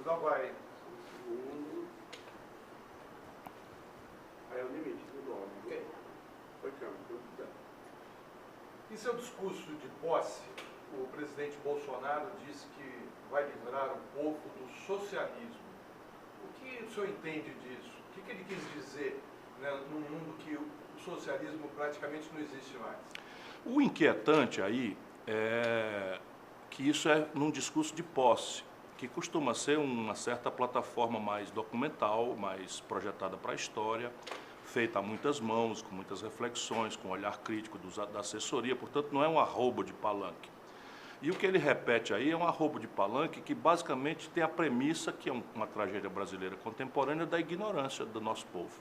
Não vai. Aí é o limite do dólar. Ok. Foi câmbio, tudo bem. Em seu discurso de posse, o presidente Bolsonaro disse que vai livrar o povo do socialismo. O que o senhor entende disso? O que ele quis dizer, né, num mundo que o socialismo praticamente não existe mais? O inquietante aí é que isso é num discurso de posse, que costuma ser uma certa plataforma mais documental, mais projetada para a história, feita a muitas mãos, com muitas reflexões, com olhar crítico da assessoria, portanto não é um arrobo de palanque. E o que ele repete aí é um arrobo de palanque que basicamente tem a premissa, que é uma tragédia brasileira contemporânea, da ignorância do nosso povo.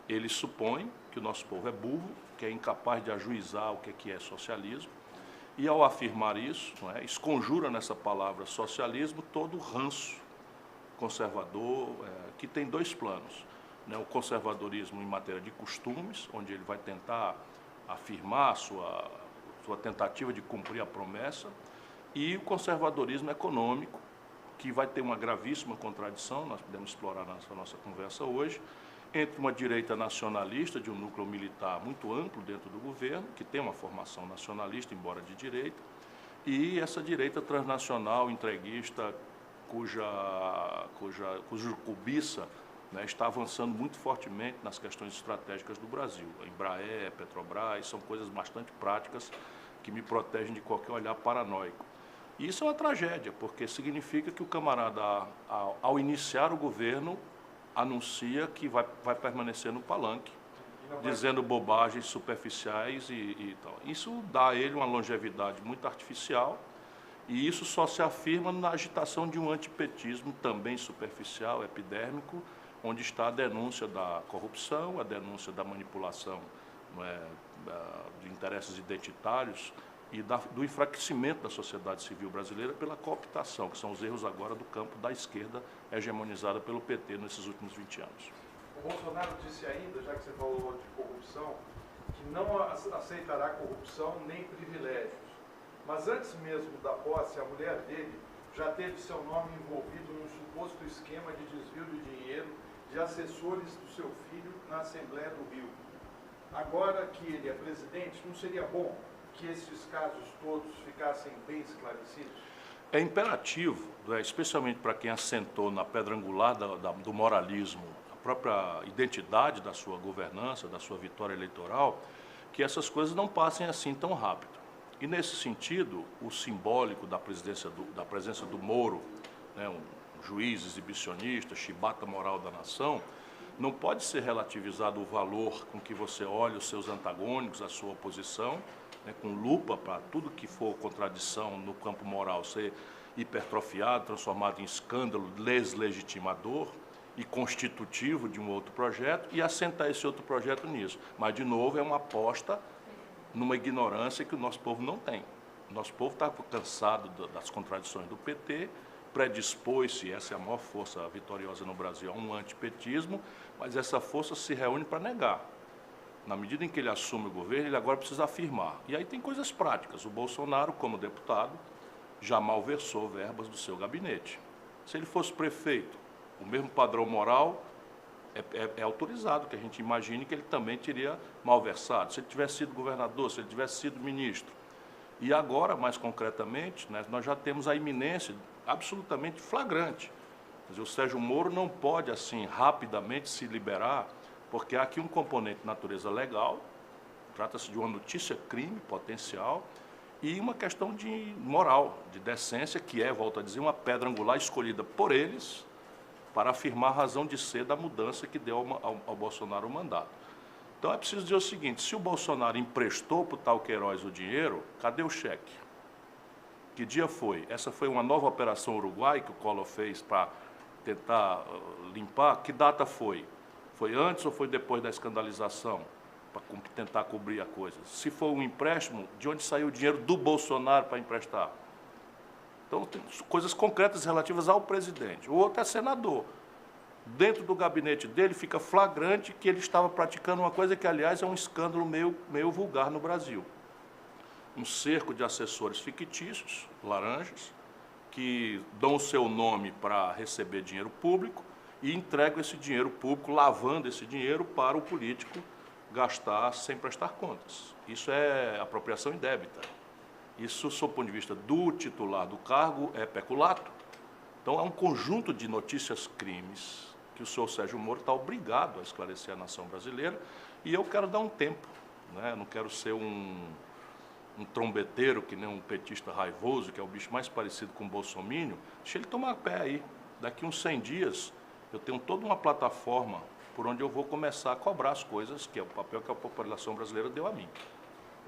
Ele supõe que o nosso povo é burro, que é incapaz de ajuizar o que é socialismo, e ao afirmar isso, não é, esconjura nessa palavra socialismo todo o ranço conservador, que tem dois planos, né, o conservadorismo em matéria de costumes, onde ele vai tentar afirmar sua tentativa de cumprir a promessa, e o conservadorismo econômico, que vai ter uma gravíssima contradição, nós podemos explorar nessa nossa conversa hoje, entre uma direita nacionalista, de um núcleo militar muito amplo dentro do governo, que tem uma formação nacionalista, embora de direita, e essa direita transnacional, entreguista, cuja cobiça, né, está avançando muito fortemente nas questões estratégicas do Brasil. A Embraer, Petrobras, são coisas bastante práticas que me protegem de qualquer olhar paranoico. E isso é uma tragédia, porque significa que o camarada, ao iniciar o governo, anuncia que vai permanecer no palanque, dizendo bobagens superficiais e tal. Isso dá a ele uma longevidade muito artificial, e isso só se afirma na agitação de um antipetismo também superficial, epidérmico, onde está a denúncia da corrupção, a denúncia da manipulação, não é, de interesses identitários e do enfraquecimento da sociedade civil brasileira pela cooptação, que são os erros agora do campo da esquerda hegemonizada pelo PT nesses últimos 20 anos. O Bolsonaro disse ainda, já que você falou de corrupção, que não aceitará corrupção nem privilégios. Mas antes mesmo da posse, a mulher dele já teve seu nome envolvido num suposto esquema de desvio de dinheiro de assessores do seu filho na Assembleia do Rio. Agora que ele é presidente, não seria bom que esses casos todos ficassem bem esclarecidos? É imperativo, especialmente para quem assentou na pedra angular do moralismo, a própria identidade da sua governança, da sua vitória eleitoral, que essas coisas não passem assim tão rápido. E, nesse sentido, o simbólico da presença do Moro, né, um juiz exibicionista, chibata moral da nação, não pode ser relativizado o valor com que você olha os seus antagônicos, a sua oposição, né, com lupa para tudo que for contradição no campo moral ser hipertrofiado, transformado em escândalo deslegitimador e constitutivo de um outro projeto, e assentar esse outro projeto nisso. Mas, de novo, é uma aposta numa ignorância que o nosso povo não tem. O nosso povo está cansado das contradições do PT, predispôs-se, essa é a maior força vitoriosa no Brasil, a um antipetismo, mas essa força se reúne para negar. Na medida em que ele assume o governo, ele agora precisa afirmar. E aí tem coisas práticas. O Bolsonaro, como deputado, já malversou verbas do seu gabinete. Se ele fosse prefeito, o mesmo padrão moral é autorizado que a gente imagine que ele também teria malversado. Se ele tivesse sido governador, se ele tivesse sido ministro. E agora, mais concretamente, né, nós já temos a iminência absolutamente flagrante. Quer dizer, o Sérgio Moro não pode, assim, rapidamente se liberar, porque há aqui um componente de natureza legal, trata-se de uma notícia-crime potencial, e uma questão de moral, de decência, que é, volto a dizer, uma pedra angular escolhida por eles para afirmar a razão de ser da mudança que deu ao Bolsonaro o mandato. Então é preciso dizer o seguinte: se o Bolsonaro emprestou para o tal Queiroz o dinheiro, cadê o cheque? Que dia foi? Essa foi uma nova operação Uruguai que o Collor fez para tentar limpar? Que data foi? Foi antes ou foi depois da escandalização? Para tentar cobrir a coisa. Se for um empréstimo, de onde saiu o dinheiro do Bolsonaro para emprestar? Então, tem coisas concretas relativas ao presidente. O outro é senador. Dentro do gabinete dele fica flagrante que ele estava praticando uma coisa que, aliás, é um escândalo meio vulgar no Brasil. Um cerco de assessores fictícios, laranjas, que dão o seu nome para receber dinheiro público e entregam esse dinheiro público, lavando esse dinheiro para o político gastar sem prestar contas. Isso é apropriação indébita. Isso, sob o ponto de vista do titular do cargo, é peculato. Então, é um conjunto de notícias crimes que o senhor Sérgio Moro está obrigado a esclarecer à nação brasileira, e eu quero dar um tempo, né? Eu não quero ser um trombeteiro, que nem um petista raivoso, que é o bicho mais parecido com o bolsominion. Deixa ele tomar pé aí. Daqui uns 100 dias, eu tenho toda uma plataforma por onde eu vou começar a cobrar as coisas, que é o papel que a população brasileira deu a mim.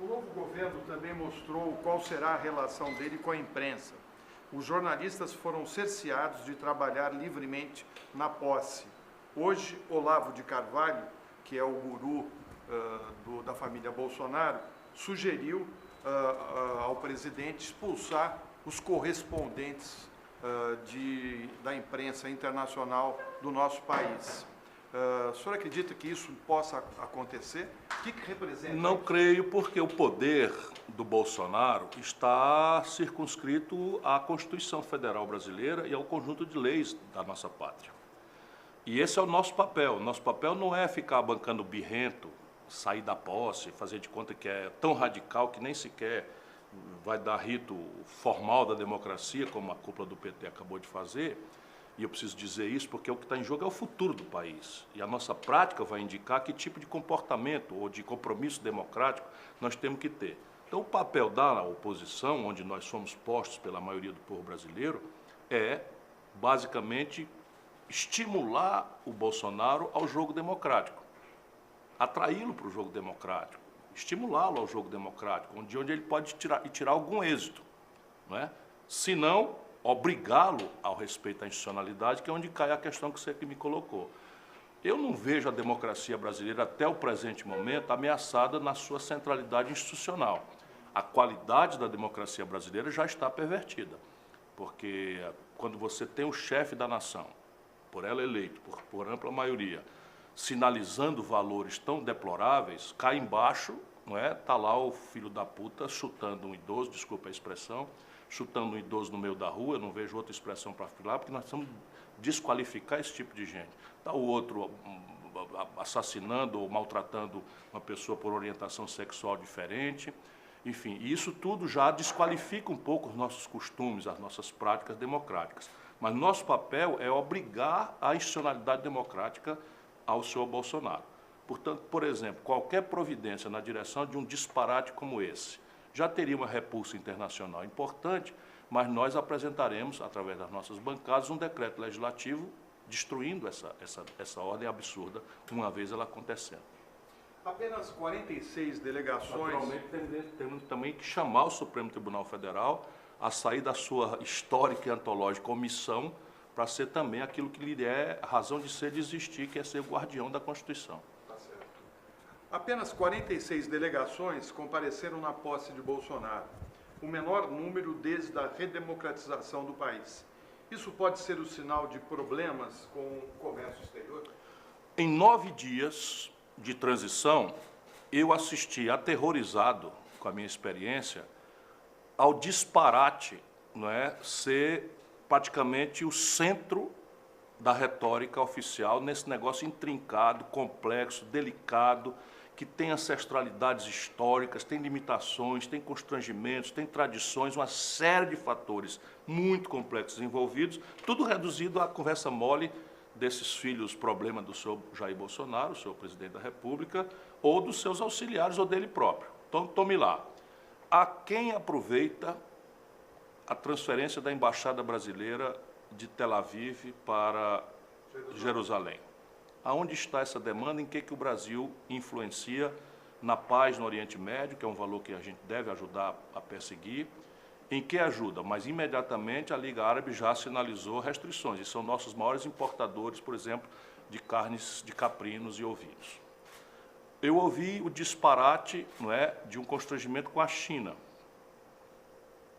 O novo governo também mostrou qual será a relação dele com a imprensa. Os jornalistas foram cerceados de trabalhar livremente na posse. Hoje, Olavo de Carvalho, que é o guru da família Bolsonaro, sugeriu ao presidente expulsar os correspondentes da imprensa internacional do nosso país. O senhor acredita que isso possa acontecer? O que representa? Não creio, porque o poder do Bolsonaro está circunscrito à Constituição Federal Brasileira e ao conjunto de leis da nossa pátria. E esse é o nosso papel. Nosso papel não é ficar bancando birrento, sair da posse, fazer de conta que é tão radical que nem sequer vai dar rito formal da democracia, como a cúpula do PT acabou de fazer. E eu preciso dizer isso porque o que está em jogo é o futuro do país. E a nossa prática vai indicar que tipo de comportamento ou de compromisso democrático nós temos que ter. Então, o papel da oposição, onde nós somos postos pela maioria do povo brasileiro, é, basicamente, estimular o Bolsonaro ao jogo democrático, atraí-lo para o jogo democrático, estimulá-lo ao jogo democrático, de onde ele pode tirar algum êxito, não é? Se não, obrigá-lo ao respeito à institucionalidade, que é onde cai a questão que você me colocou. Eu não vejo a democracia brasileira, até o presente momento, ameaçada na sua centralidade institucional. A qualidade da democracia brasileira já está pervertida, porque quando você tem o chefe da nação, por ela eleito, por ampla maioria, sinalizando valores tão deploráveis, cá embaixo, não é? Está lá o filho da puta chutando um idoso, desculpa a expressão, chutando um idoso no meio da rua, eu não vejo outra expressão para falar, porque nós precisamos desqualificar esse tipo de gente. Está o outro assassinando ou maltratando uma pessoa por orientação sexual diferente, enfim, e isso tudo já desqualifica um pouco os nossos costumes, as nossas práticas democráticas. Mas nosso papel é obrigar a institucionalidade democrática ao senhor Bolsonaro. Portanto, por exemplo, qualquer providência na direção de um disparate como esse já teria uma repulsa internacional importante, mas nós apresentaremos, através das nossas bancadas, um decreto legislativo destruindo essa ordem absurda, uma vez ela acontecendo. Apenas 46 delegações... Naturalmente, temos também que chamar o Supremo Tribunal Federal a sair da sua histórica e antológica omissão para ser também aquilo que lhe é razão de ser, de existir, que é ser o guardião da Constituição. Tá certo. Apenas 46 delegações compareceram na posse de Bolsonaro, o menor número desde a redemocratização do país. Isso pode ser o sinal de problemas com o comércio exterior? Em 9 dias de transição, eu assisti aterrorizado com a minha experiência ao disparate, não é, ser praticamente o centro da retórica oficial nesse negócio intrincado, complexo, delicado, que tem ancestralidades históricas, tem limitações, tem constrangimentos, tem tradições, uma série de fatores muito complexos envolvidos, tudo reduzido à conversa mole desses filhos problema do senhor Jair Bolsonaro, o senhor presidente da República, ou dos seus auxiliares ou dele próprio. Então, tome lá. A quem aproveita a transferência da Embaixada Brasileira de Tel Aviv para Jerusalém? Aonde está essa demanda? Em que o Brasil influencia na paz no Oriente Médio, que é um valor que a gente deve ajudar a perseguir? Em que ajuda? Mas imediatamente a Liga Árabe já sinalizou restrições, e são nossos maiores importadores, por exemplo, de carnes de caprinos e ovinos. Eu ouvi o disparate, não é, de um constrangimento com a China.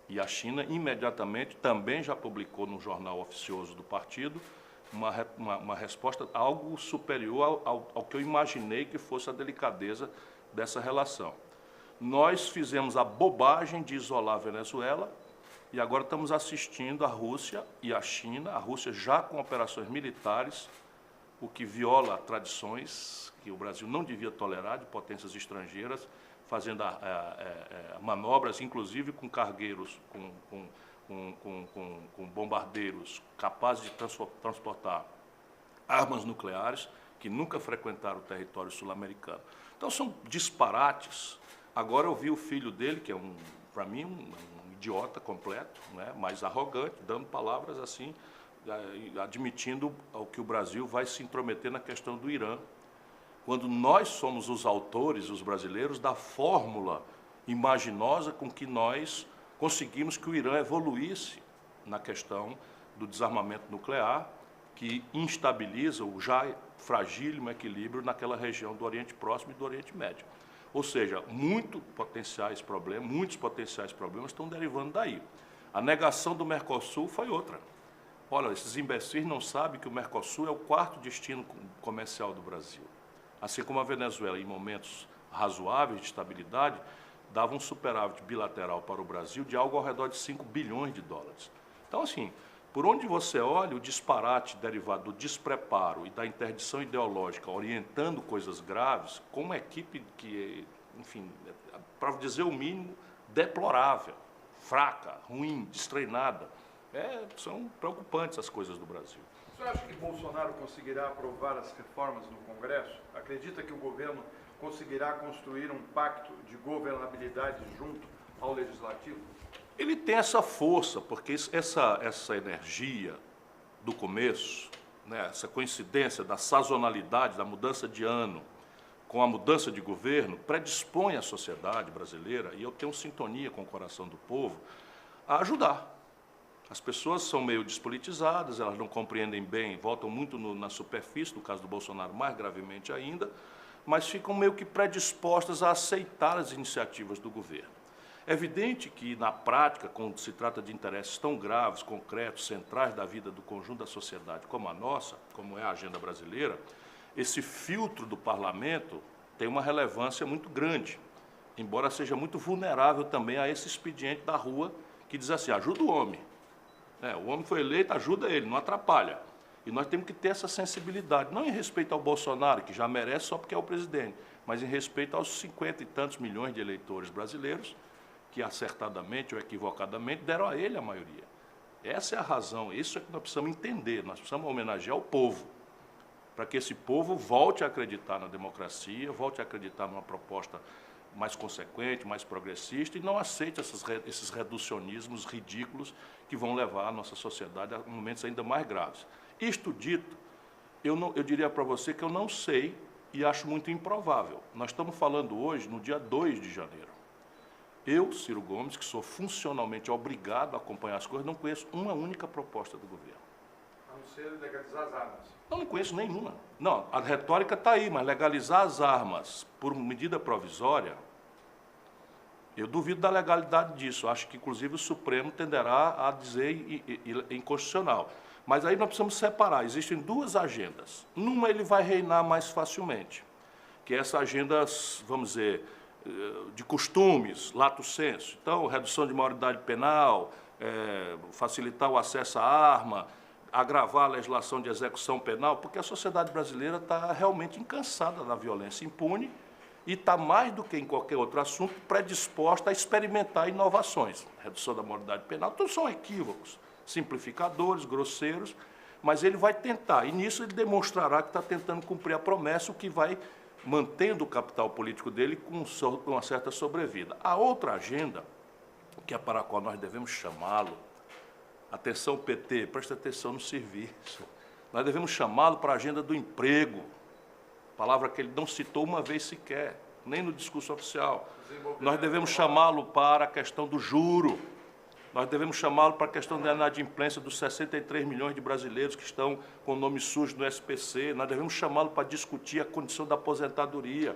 E a China imediatamente também já publicou no jornal oficioso do partido uma resposta algo superior ao que eu imaginei que fosse a delicadeza dessa relação. Nós fizemos a bobagem de isolar a Venezuela, E agora estamos assistindo a Rússia e a China, a Rússia já com operações militares, o que viola tradições que o Brasil não devia tolerar de potências estrangeiras, fazendo manobras, inclusive com cargueiros, com bombardeiros capazes de transportar armas nucleares que nunca frequentaram o território sul-americano. Então, são disparates. Agora eu vi o filho dele, que é, para mim, um idiota completo, né, mas arrogante, dando palavras assim, admitindo que o Brasil vai se intrometer na questão do Irã, quando nós somos os autores, os brasileiros, da fórmula imaginosa com que nós conseguimos que o Irã evoluísse na questão do desarmamento nuclear, que instabiliza o já fragílimo equilíbrio naquela região do Oriente Próximo e do Oriente Médio. Ou seja, muitos potenciais problemas estão derivando daí. A negação do Mercosul foi outra. Olha, esses imbecis não sabem que o Mercosul é o quarto destino comercial do Brasil. Assim como a Venezuela, em momentos razoáveis de estabilidade, dava um superávit bilateral para o Brasil de algo ao redor de 5 bilhões de dólares. Então, assim, por onde você olha, o disparate derivado do despreparo e da interdição ideológica orientando coisas graves, com uma equipe que, enfim, para dizer o mínimo, deplorável, fraca, ruim, destreinada. São preocupantes as coisas do Brasil. Você acha que Bolsonaro conseguirá aprovar as reformas no Congresso? Acredita que o governo conseguirá construir um pacto de governabilidade junto ao Legislativo? Ele tem essa força, porque essa energia do começo, né, essa coincidência da sazonalidade, da mudança de ano, com a mudança de governo, predispõe a sociedade brasileira, e eu tenho sintonia com o coração do povo, a ajudar. As pessoas são meio despolitizadas, elas não compreendem bem, voltam muito na superfície, no caso do Bolsonaro mais gravemente ainda, mas ficam meio que predispostas a aceitar as iniciativas do governo. É evidente que, na prática, quando se trata de interesses tão graves, concretos, centrais da vida do conjunto da sociedade como a nossa, como é a agenda brasileira, esse filtro do parlamento tem uma relevância muito grande, embora seja muito vulnerável também a esse expediente da rua que diz assim, ajuda o homem. O homem foi eleito, ajuda ele, não atrapalha. E nós temos que ter essa sensibilidade, não em respeito ao Bolsonaro, que já merece só porque é o presidente, mas em respeito aos 50 e tantos milhões de eleitores brasileiros que acertadamente ou equivocadamente deram a ele a maioria. Essa é a razão, isso é que nós precisamos entender, nós precisamos homenagear o povo, para que esse povo volte a acreditar na democracia, volte a acreditar numa proposta mais consequente, mais progressista, e não aceite esses reducionismos ridículos que vão levar a nossa sociedade a momentos ainda mais graves. Isto dito, eu diria para você que eu não sei e acho muito improvável. Nós estamos falando hoje no dia 2 de janeiro. Eu, Ciro Gomes, que sou funcionalmente obrigado a acompanhar as coisas, não conheço uma única proposta do governo. A não ser legalizar as armas. Não conheço nenhuma. Não, a retórica está aí, mas legalizar as armas por medida provisória, eu duvido da legalidade disso. Acho que, inclusive, o Supremo tenderá a dizer inconstitucional. Mas aí nós precisamos separar. Existem duas agendas. Numa ele vai reinar mais facilmente, que é essa agenda, vamos dizer, de costumes, lato sensu. Então, redução de maioridade penal, facilitar o acesso à arma, agravar a legislação de execução penal, porque a sociedade brasileira está realmente cansada da violência impune e está, mais do que em qualquer outro assunto, predisposta a experimentar inovações. Redução da maioridade penal, todos são equívocos, simplificadores, grosseiros, mas ele vai tentar, e nisso ele demonstrará que está tentando cumprir a promessa, o que vai mantendo o capital político dele com uma certa sobrevida. A outra agenda, que é para a qual nós devemos chamá-lo, atenção PT, presta atenção no serviço, nós devemos chamá-lo para a agenda do emprego, palavra que ele não citou uma vez sequer, nem no discurso oficial. Nós devemos chamá-lo para a questão do juro, nós devemos chamá-lo para a questão da inadimplência dos 63 milhões de brasileiros que estão com o nome sujo no SPC, nós devemos chamá-lo para discutir a condição da aposentadoria,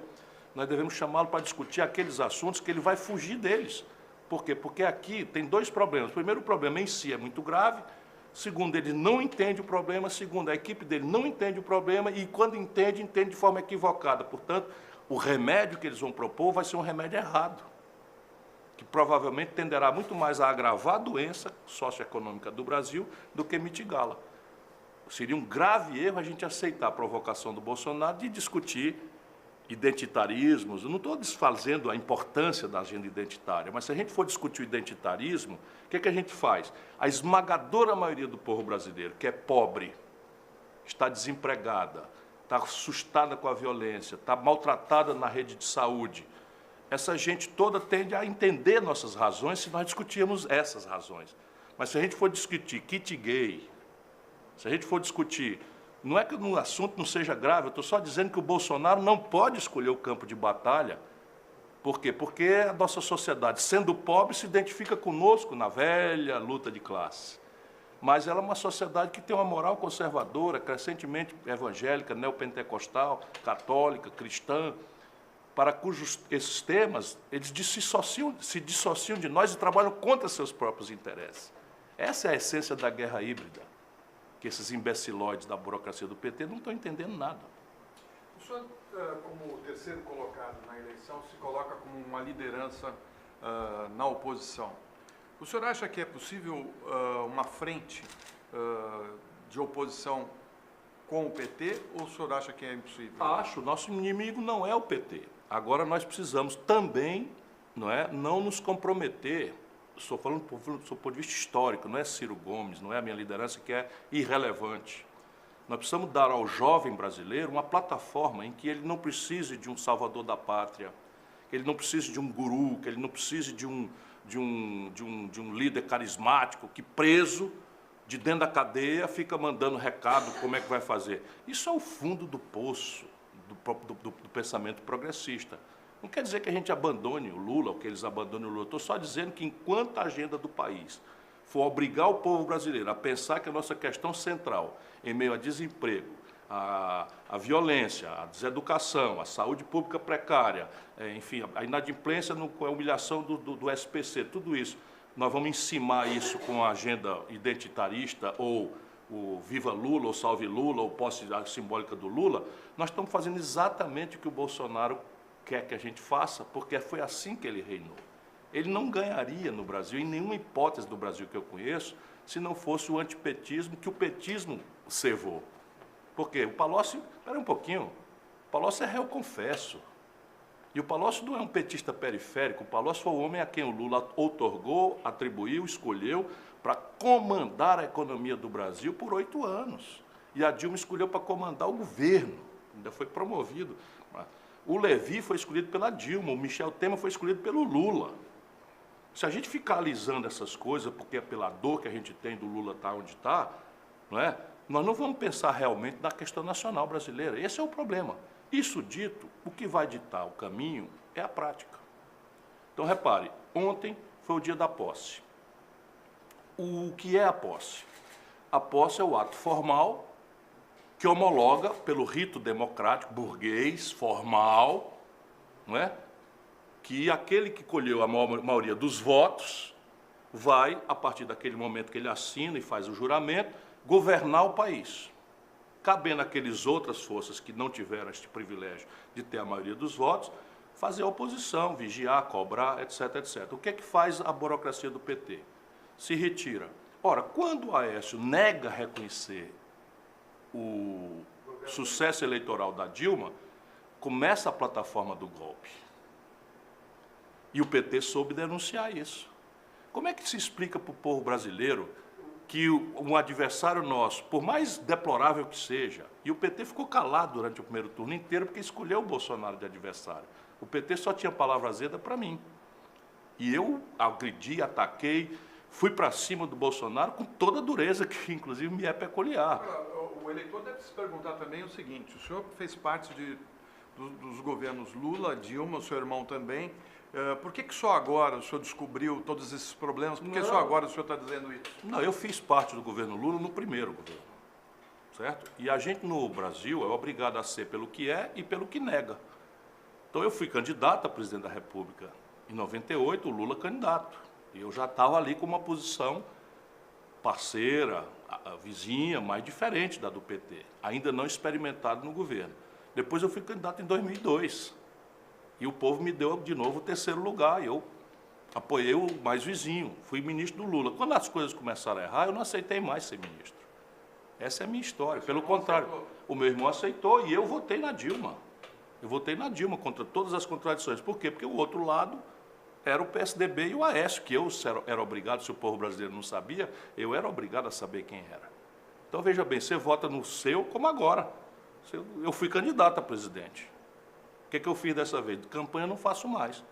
nós devemos chamá-lo para discutir aqueles assuntos que ele vai fugir deles. Por quê? Porque aqui tem dois problemas. Primeiro, o problema em si é muito grave. Segundo, ele não entende o problema. Segundo, a equipe dele não entende o problema e, quando entende, entende de forma equivocada. Portanto, o remédio que eles vão propor vai ser um remédio errado. que provavelmente tenderá muito mais a agravar a doença socioeconômica do Brasil do que mitigá-la. Seria um grave erro a gente aceitar a provocação do Bolsonaro de discutir identitarismos. Eu não estou desfazendo a importância da agenda identitária, mas se a gente for discutir o identitarismo, o que é que a gente faz? A esmagadora maioria do povo brasileiro, que é pobre, está desempregada, está assustada com a violência, está maltratada na rede de saúde, essa gente toda tende a entender nossas razões se nós discutirmos essas razões. Mas se a gente for discutir kit gay, se a gente for discutir... Não é que o assunto não seja grave, eu estou só dizendo que o Bolsonaro não pode escolher o campo de batalha. Por quê? Porque a nossa sociedade, sendo pobre, se identifica conosco na velha luta de classe. Mas ela é uma sociedade que tem uma moral conservadora, crescentemente evangélica, neopentecostal, católica, cristã, para cujos esses temas eles se dissociam de nós e trabalham contra seus próprios interesses. Essa é a essência da guerra híbrida, que esses imbecilóides da burocracia do PT não estão entendendo nada. O senhor, como terceiro colocado na eleição, se coloca como uma liderança na oposição. O senhor acha que é possível uma frente de oposição com o PT ou o senhor acha que é impossível? Acho. Nosso inimigo não é o PT. Agora nós precisamos também não nos comprometer. Estou falando do ponto de vista histórico, não é Ciro Gomes, não é a minha liderança que é irrelevante. Nós precisamos dar ao jovem brasileiro uma plataforma em que ele não precise de um salvador da pátria, que ele não precise de um guru, que ele não precise de um líder carismático que, preso de dentro da cadeia, fica mandando recado como é que vai fazer. Isso é o fundo do poço do pensamento progressista. Não quer dizer que a gente abandone o Lula, ou que eles abandonem o Lula. Estou só dizendo que enquanto a agenda do país for obrigar o povo brasileiro a pensar que a nossa questão central, em meio a desemprego, a violência, a deseducação, a saúde pública precária, enfim, a inadimplência com a humilhação do SPC, tudo isso, nós vamos encimar isso com a agenda identitarista ou o Viva Lula, ou Salve Lula, ou posse simbólica do Lula, nós estamos fazendo exatamente o que o Bolsonaro quer que a gente faça, porque foi assim que ele reinou. Ele não ganharia no Brasil, em nenhuma hipótese do Brasil que eu conheço, se não fosse o antipetismo que o petismo cevou. Por quê? O Palocci, espera um pouquinho, o Palocci é réu confesso. E o Palocci não é um petista periférico, o Palocci foi o homem a quem o Lula outorgou, atribuiu, escolheu para comandar a economia do Brasil por 8 anos. E a Dilma escolheu para comandar o governo, ainda foi promovido. O Levi foi escolhido pela Dilma, o Michel Temer foi escolhido pelo Lula. Se a gente ficar alisando essas coisas, porque é pela dor que a gente tem do Lula estar onde está, nós não vamos pensar realmente na questão nacional brasileira. Esse é o problema. Isso dito, o que vai ditar o caminho é a prática. Então, repare, ontem foi o dia da posse. O que é a posse? A posse é o ato formal que homologa pelo rito democrático, burguês, formal, que aquele que colheu a maioria dos votos vai, a partir daquele momento que ele assina e faz o juramento, governar o país. Cabendo àqueles outras forças que não tiveram este privilégio de ter a maioria dos votos, fazer a oposição, vigiar, cobrar, etc, etc. O que é que faz a burocracia do PT? Se retira. Ora, quando o Aécio nega reconhecer o sucesso eleitoral da Dilma, começa a plataforma do golpe. E o PT soube denunciar isso. Como é que se explica para o povo brasileiro que um adversário nosso, por mais deplorável que seja, e o PT ficou calado durante o primeiro turno inteiro porque escolheu o Bolsonaro de adversário. O PT só tinha palavra azeda para mim. E eu agredi, ataquei, fui para cima do Bolsonaro com toda a dureza, que inclusive me é peculiar. O eleitor deve se perguntar também o seguinte: o senhor fez parte dos governos Lula, Dilma, o seu irmão também. Por que só agora o senhor descobriu todos esses problemas? Por que só agora o senhor está dizendo isso? Não, eu fiz parte do governo Lula no primeiro governo, certo? E a gente no Brasil é obrigado a ser pelo que é e pelo que nega. Então eu fui candidato a presidente da República em 98, o Lula candidato. E eu já estava ali com uma posição parceira, vizinha, mais diferente da do PT, ainda não experimentado no governo. Depois eu fui candidato em 2002. E o povo me deu de novo o terceiro lugar. E eu apoiei o mais vizinho, fui ministro do Lula. Quando as coisas começaram a errar, eu não aceitei mais ser ministro. Essa é a minha história. Pelo contrário, o meu irmão aceitou e eu votei na Dilma. Eu votei na Dilma contra todas as contradições. Por quê? Porque o outro lado era o PSDB e o Aécio, que eu era obrigado, se o povo brasileiro não sabia, eu era obrigado a saber quem era. Então, veja bem, você vota no seu como agora. Eu fui candidato a presidente. O que eu fiz dessa vez? De campanha eu não faço mais.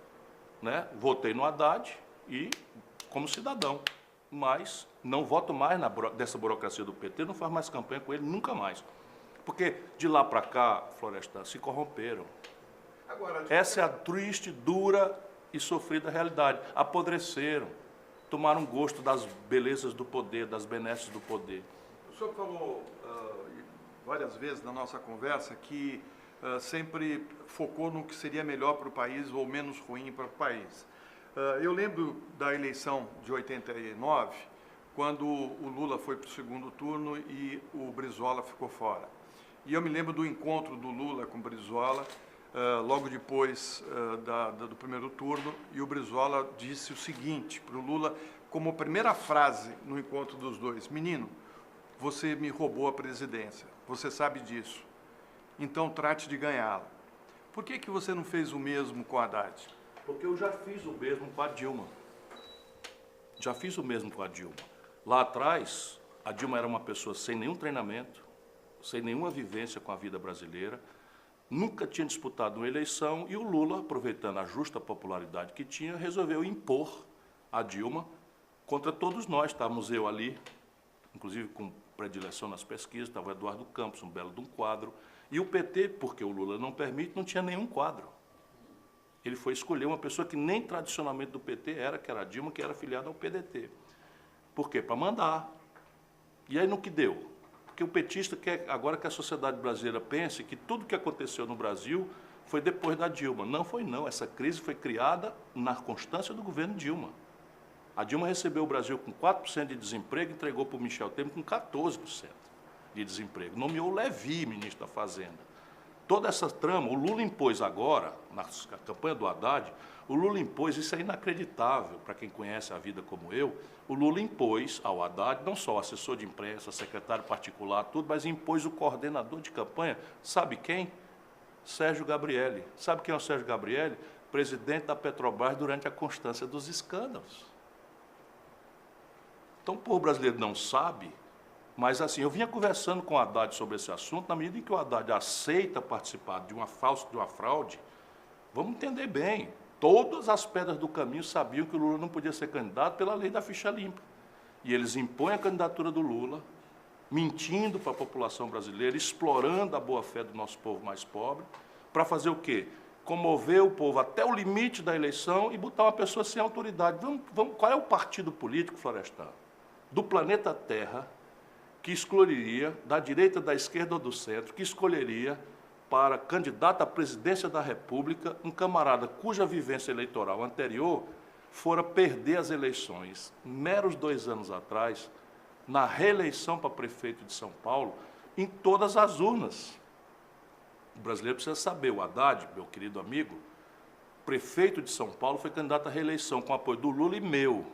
Né? Votei no Haddad e como cidadão, mas não voto mais dessa burocracia do PT, não faço mais campanha com ele, nunca mais. Porque de lá para cá, Florestan, se corromperam. Agora, essa é a triste, dura e sofrida realidade. Apodreceram, tomaram gosto das belezas do poder, das benesses do poder. O senhor falou várias vezes na nossa conversa que sempre focou no que seria melhor para o país ou menos ruim para o país. Eu lembro da eleição de 89, quando o Lula foi para o segundo turno e o Brizola ficou fora. E eu me lembro do encontro do Lula com o Brizola, logo depois do primeiro turno, e o Brizola disse o seguinte para o Lula, como primeira frase no encontro dos dois: menino, você me roubou a presidência, você sabe disso. Então trate de ganhá-la. Por que você não fez o mesmo com a Haddad? Porque eu já fiz o mesmo com a Dilma. Já fiz o mesmo com a Dilma. Lá atrás, a Dilma era uma pessoa sem nenhum treinamento, sem nenhuma vivência com a vida brasileira, nunca tinha disputado uma eleição e o Lula, aproveitando a justa popularidade que tinha, resolveu impor a Dilma contra todos nós. Estávamos eu ali, inclusive com predileção nas pesquisas, estava o Eduardo Campos, um belo de um quadro. E o PT, porque o Lula não permite, não tinha nenhum quadro. Ele foi escolher uma pessoa que nem tradicionalmente do PT era, que era a Dilma, que era afiliada ao PDT. Por quê? Para mandar. E aí no que deu? Porque o petista quer agora que a sociedade brasileira pense que tudo que aconteceu no Brasil foi depois da Dilma. Não foi não. Essa crise foi criada na constância do governo Dilma. A Dilma recebeu o Brasil com 4% de desemprego e entregou para o Michel Temer com 14%. De desemprego. Nomeou o Levi, ministro da Fazenda. Toda essa trama, o Lula impôs agora, na campanha do Haddad, o Lula impôs, isso é inacreditável para quem conhece a vida como eu, o Lula impôs ao Haddad, não só o assessor de imprensa, secretário particular, tudo, mas impôs o coordenador de campanha, sabe quem? Sérgio Gabrielli. Sabe quem é o Sérgio Gabrielli? Presidente da Petrobras durante a constância dos escândalos. Então o povo brasileiro não sabe. Mas assim, eu vinha conversando com o Haddad sobre esse assunto, na medida em que o Haddad aceita participar de uma fraude, vamos entender bem, todas as pedras do caminho sabiam que o Lula não podia ser candidato pela lei da ficha limpa. E eles impõem a candidatura do Lula, mentindo para a população brasileira, explorando a boa-fé do nosso povo mais pobre, para fazer o quê? Comover o povo até o limite da eleição e botar uma pessoa sem autoridade. Qual é o partido político, Florestan, do planeta Terra, que escolheria, da direita, da esquerda ou do centro, que escolheria para candidato à presidência da República um camarada cuja vivência eleitoral anterior fora perder as eleições, meros 2 anos atrás, na reeleição para prefeito de São Paulo, em todas as urnas. O brasileiro precisa saber, o Haddad, meu querido amigo, prefeito de São Paulo, foi candidato à reeleição com apoio do Lula e meu.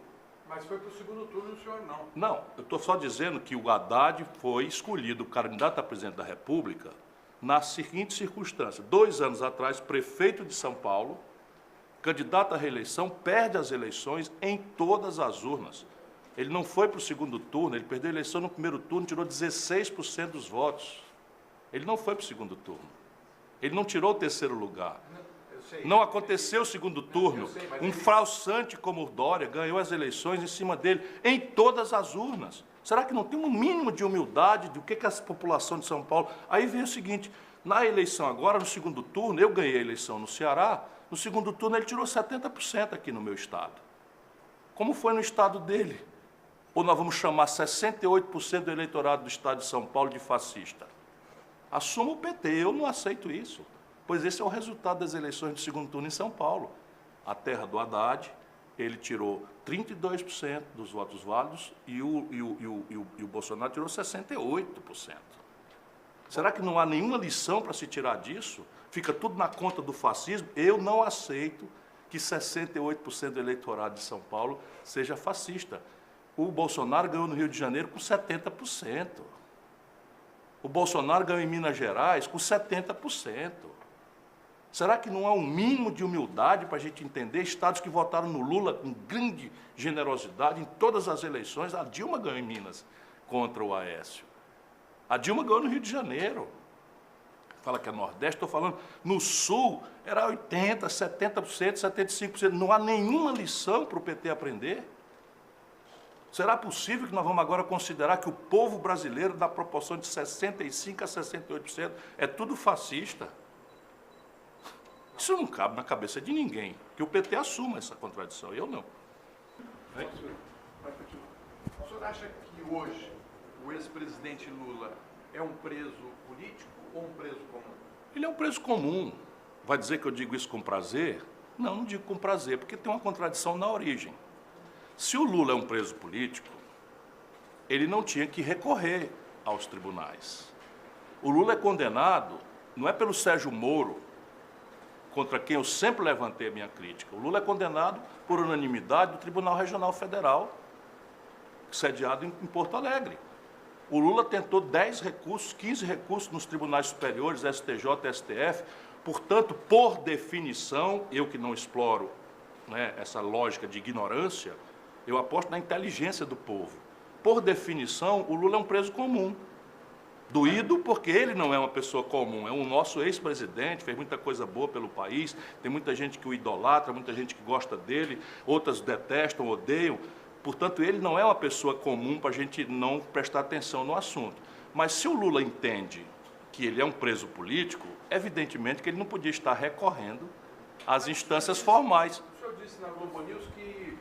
Mas foi para o segundo turno, o senhor não. Não, eu estou só dizendo que o Haddad foi escolhido candidato a presidente da República na seguinte circunstância: 2 anos atrás, prefeito de São Paulo, candidato à reeleição, perde as eleições em todas as urnas. Ele não foi para o segundo turno, ele perdeu a eleição no primeiro turno, tirou 16% dos votos. Ele não foi para o segundo turno. Ele não tirou o 3º lugar. Não aconteceu o segundo turno. Um falsante como o Dória ganhou as eleições em cima dele, em todas as urnas. Será que não tem um mínimo de humildade do que a população de São Paulo... Aí vem o seguinte, na eleição agora, no segundo turno, eu ganhei a eleição no Ceará, no segundo turno ele tirou 70% aqui no meu estado. Como foi no estado dele? Ou nós vamos chamar 68% do eleitorado do estado de São Paulo de fascista? Assuma o PT, eu não aceito isso. Pois esse é o resultado das eleições do segundo turno em São Paulo. A terra do Haddad, ele tirou 32% dos votos válidos e o Bolsonaro tirou 68%. Será que não há nenhuma lição para se tirar disso? Fica tudo na conta do fascismo? Eu não aceito que 68% do eleitorado de São Paulo seja fascista. O Bolsonaro ganhou no Rio de Janeiro com 70%. O Bolsonaro ganhou em Minas Gerais com 70%. Será que não há um mínimo de humildade para a gente entender estados que votaram no Lula com grande generosidade em todas as eleições? A Dilma ganhou em Minas contra o Aécio. A Dilma ganhou no Rio de Janeiro. Fala que é Nordeste, estou falando, no Sul era 80%, 70%, 75%. Não há nenhuma lição para o PT aprender. Será possível que nós vamos agora considerar que o povo brasileiro, na proporção de 65% a 68%, é tudo fascista? Isso não cabe na cabeça de ninguém, que o PT assuma essa contradição, eu não. O senhor acha que hoje o ex-presidente Lula é um preso político ou um preso comum? Ele é um preso comum. Vai dizer que eu digo isso com prazer? Não, não digo com prazer, porque tem uma contradição na origem. Se o Lula é um preso político, ele não tinha que recorrer aos tribunais. O Lula é condenado, não é pelo Sérgio Moro, contra quem eu sempre levantei a minha crítica. O Lula é condenado por unanimidade do Tribunal Regional Federal, sediado em Porto Alegre. O Lula tentou 10 recursos, 15 recursos nos tribunais superiores, STJ, STF. Portanto, por definição, eu que não exploro, né, essa lógica de ignorância, eu aposto na inteligência do povo. Por definição, o Lula é um preso comum. Doído porque ele não é uma pessoa comum, é um nosso ex-presidente, fez muita coisa boa pelo país, tem muita gente que o idolatra, muita gente que gosta dele, outras detestam, odeiam. Portanto, ele não é uma pessoa comum para a gente não prestar atenção no assunto. Mas se o Lula entende que ele é um preso político, evidentemente que ele não podia estar recorrendo às instâncias formais. O senhor disse na Globo News que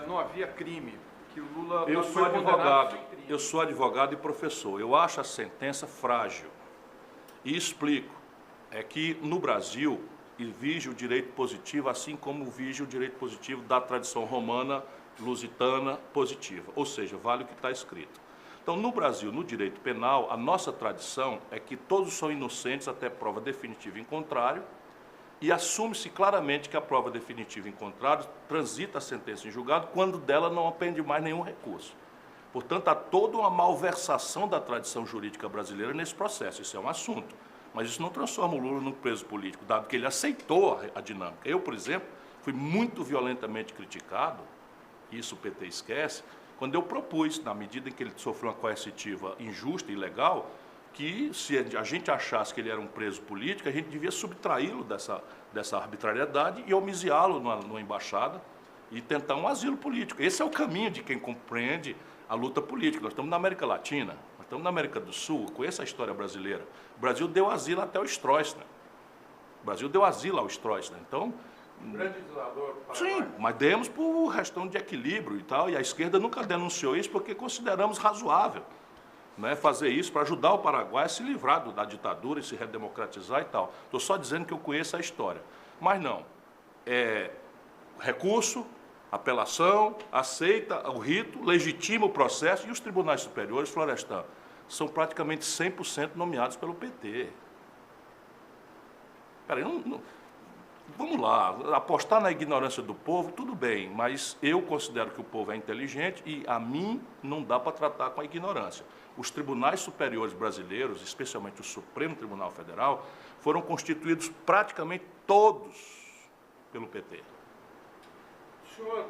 não havia crime, que o Lula Eu não sou foi condenado advogado, sem crime. eu sou advogado e professor. Eu acho a sentença frágil. E explico. É que no Brasil vige o direito positivo, assim como vige o direito positivo da tradição romana, lusitana, positiva. Ou seja, vale o que está escrito. Então, no Brasil, no direito penal, a nossa tradição é que todos são inocentes até prova definitiva em contrário, e assume-se claramente que a prova definitiva em contrário transita a sentença em julgado quando dela não pende mais nenhum recurso. Portanto, há toda uma malversação da tradição jurídica brasileira nesse processo. Isso é um assunto. Mas isso não transforma o Lula num preso político, dado que ele aceitou a dinâmica. Eu, por exemplo, fui muito violentamente criticado, isso o PT esquece, quando eu propus, na medida em que ele sofreu uma coercitiva injusta e ilegal, que se a gente achasse que ele era um preso político, a gente devia subtraí-lo dessa arbitrariedade e homiciá-lo numa embaixada e tentar um asilo político. Esse é o caminho de quem compreende a luta política. Nós estamos na América Latina, nós estamos na América do Sul, conheça a história brasileira. O Brasil deu asilo até o Stroessner. O Brasil deu asilo ao Stroessner. Então, Grande legislador. sim, mas demos por questão de equilíbrio e tal, e a esquerda nunca denunciou isso porque consideramos razoável, né, fazer isso para ajudar o Paraguai a se livrar da ditadura e se redemocratizar e tal. Estou só dizendo que eu conheço a história. Mas não, recurso, apelação, aceita o rito, legitima o processo, e os tribunais superiores, Florestan, são praticamente 100% nomeados pelo PT. Peraí, vamos lá, apostar na ignorância do povo, tudo bem, mas eu considero que o povo é inteligente e a mim não dá para tratar com a ignorância. Os tribunais superiores brasileiros, especialmente o Supremo Tribunal Federal, foram constituídos praticamente todos pelo PT. O senhor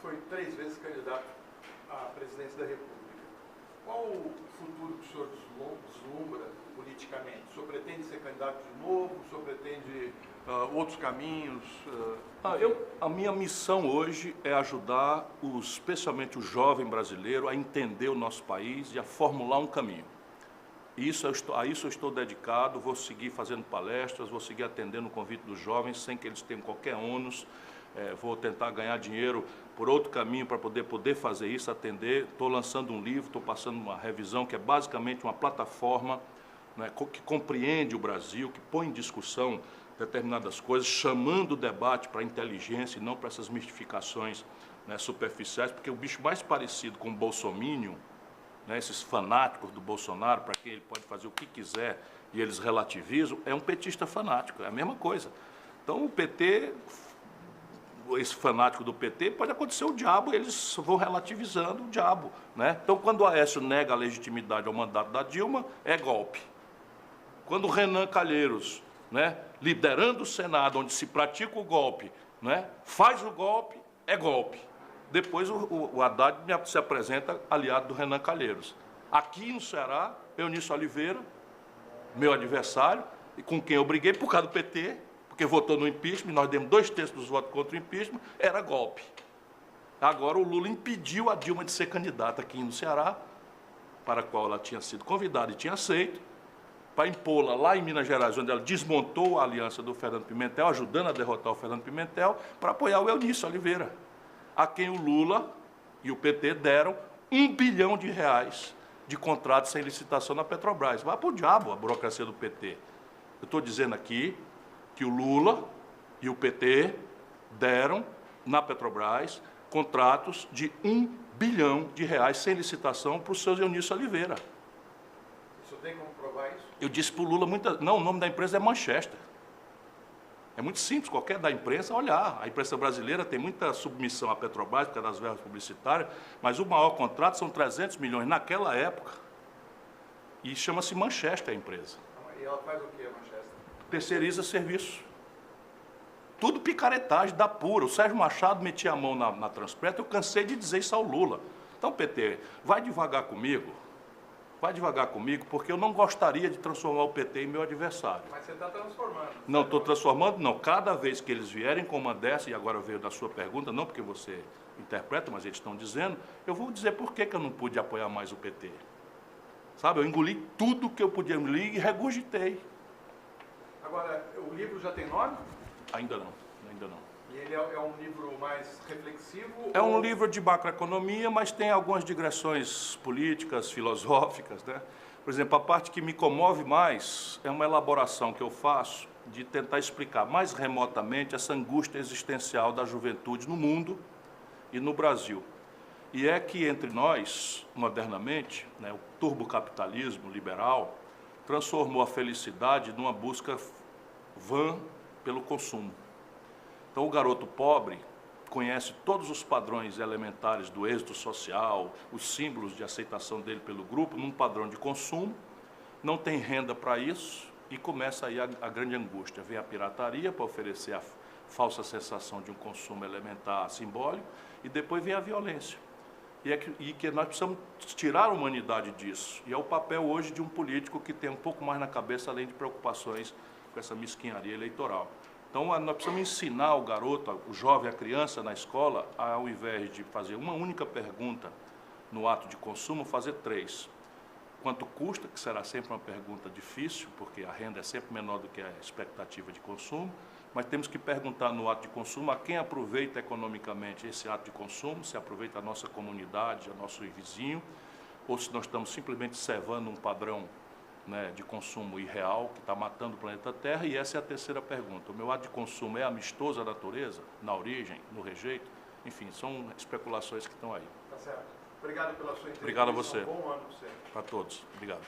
foi 3 vezes candidato à presidência da República. Qual o futuro que o senhor vislumbra politicamente? O senhor pretende ser candidato de novo? O senhor pretende outros caminhos? A minha missão hoje é ajudar, especialmente o jovem brasileiro, a entender o nosso país e a formular um caminho. A isso eu estou dedicado, vou seguir fazendo palestras, vou seguir atendendo o convite dos jovens sem que eles tenham qualquer ônus. Vou tentar ganhar dinheiro por outro caminho para poder fazer isso, atender. Estou lançando um livro, estou passando uma revisão que é basicamente uma plataforma, né, que compreende o Brasil, que põe em discussão determinadas coisas, chamando o debate para a inteligência e não para essas mistificações, né, superficiais, porque o bicho mais parecido com o bolsominion, né, esses fanáticos do Bolsonaro, para quem ele pode fazer o que quiser e eles relativizam, é um petista fanático, é a mesma coisa. Então o PT, esse fanático do PT, pode acontecer o diabo, eles vão relativizando o diabo, né? Então quando o Aécio nega a legitimidade ao mandato da Dilma, é golpe. Quando o Renan Calheiros, né, liderando o Senado, onde se pratica o golpe, né, faz o golpe, é golpe. Depois o Haddad se apresenta aliado do Renan Calheiros. Aqui no Ceará, Eunício Oliveira, meu adversário, e com quem eu briguei por causa do PT, porque votou no impeachment, nós demos 2/3 dos votos contra o impeachment, era golpe. Agora o Lula impediu a Dilma de ser candidata aqui no Ceará, para a qual ela tinha sido convidada e tinha aceito, para impô-la lá em Minas Gerais, onde ela desmontou a aliança do Fernando Pimentel, ajudando a derrotar o Fernando Pimentel, para apoiar o Eunício Oliveira, a quem o Lula e o PT deram R$1 bilhão de contratos sem licitação na Petrobras. Vai para o diabo a burocracia do PT. Eu estou dizendo aqui que o Lula e o PT deram na Petrobras contratos de R$1 bilhão sem licitação para o seu Eunício Oliveira. Isso tem como provar isso? Eu disse para o Lula, não, o nome da empresa é Manchester. É muito simples, qualquer da imprensa olhar. A imprensa brasileira tem muita submissão à Petrobras, por causa das verbas publicitárias, mas o maior contrato são 300 milhões naquela época. E chama-se Manchester a empresa. E ela faz o que, a Manchester? Terceiriza serviço. Tudo picaretagem da pura. O Sérgio Machado metia a mão na Transpreta, eu cansei de dizer isso ao Lula. Então, PT, vai devagar comigo. Vai devagar comigo, porque eu não gostaria de transformar o PT em meu adversário. Mas você está transformando. Não estou transformando, não. Cada vez que eles vierem com uma dessa, e agora veio da sua pergunta, não porque você interpreta, mas eles estão dizendo, eu vou dizer por que eu não pude apoiar mais o PT. Sabe, eu engoli tudo que eu podia engolir e regurgitei. Agora, o livro já tem nome? Ainda não, ainda não. E ele é um livro mais reflexivo? É um livro de macroeconomia, mas tem algumas digressões políticas, filosóficas, né? Por exemplo, a parte que me comove mais é uma elaboração que eu faço de tentar explicar mais remotamente essa angústia existencial da juventude no mundo e no Brasil. E é que entre nós, modernamente, né, o turbocapitalismo liberal transformou a felicidade numa busca vã pelo consumo. Então, o garoto pobre conhece todos os padrões elementares do êxito social, os símbolos de aceitação dele pelo grupo, num padrão de consumo, não tem renda para isso e começa aí a grande angústia. Vem a pirataria para oferecer a falsa sensação de um consumo elementar simbólico e depois vem a violência. E que nós precisamos tirar a humanidade disso. E é o papel hoje de um político que tem um pouco mais na cabeça, além de preocupações com essa mesquinharia eleitoral. Então, nós precisamos ensinar o garoto, o jovem, a criança na escola, ao invés de fazer uma única pergunta no ato de consumo, fazer 3. Quanto custa, que será sempre uma pergunta difícil, porque a renda é sempre menor do que a expectativa de consumo, mas temos que perguntar no ato de consumo a quem aproveita economicamente esse ato de consumo, se aproveita a nossa comunidade, a nosso vizinho, ou se nós estamos simplesmente servando um padrão, né, de consumo irreal, que está matando o planeta Terra. E essa é a terceira pergunta. O meu ato de consumo é amistoso à natureza, na origem, no rejeito? Enfim, são especulações que estão aí. Tá certo. Obrigado pela sua entrevista. Obrigado a você. Um bom ano para você. Para todos. Obrigado.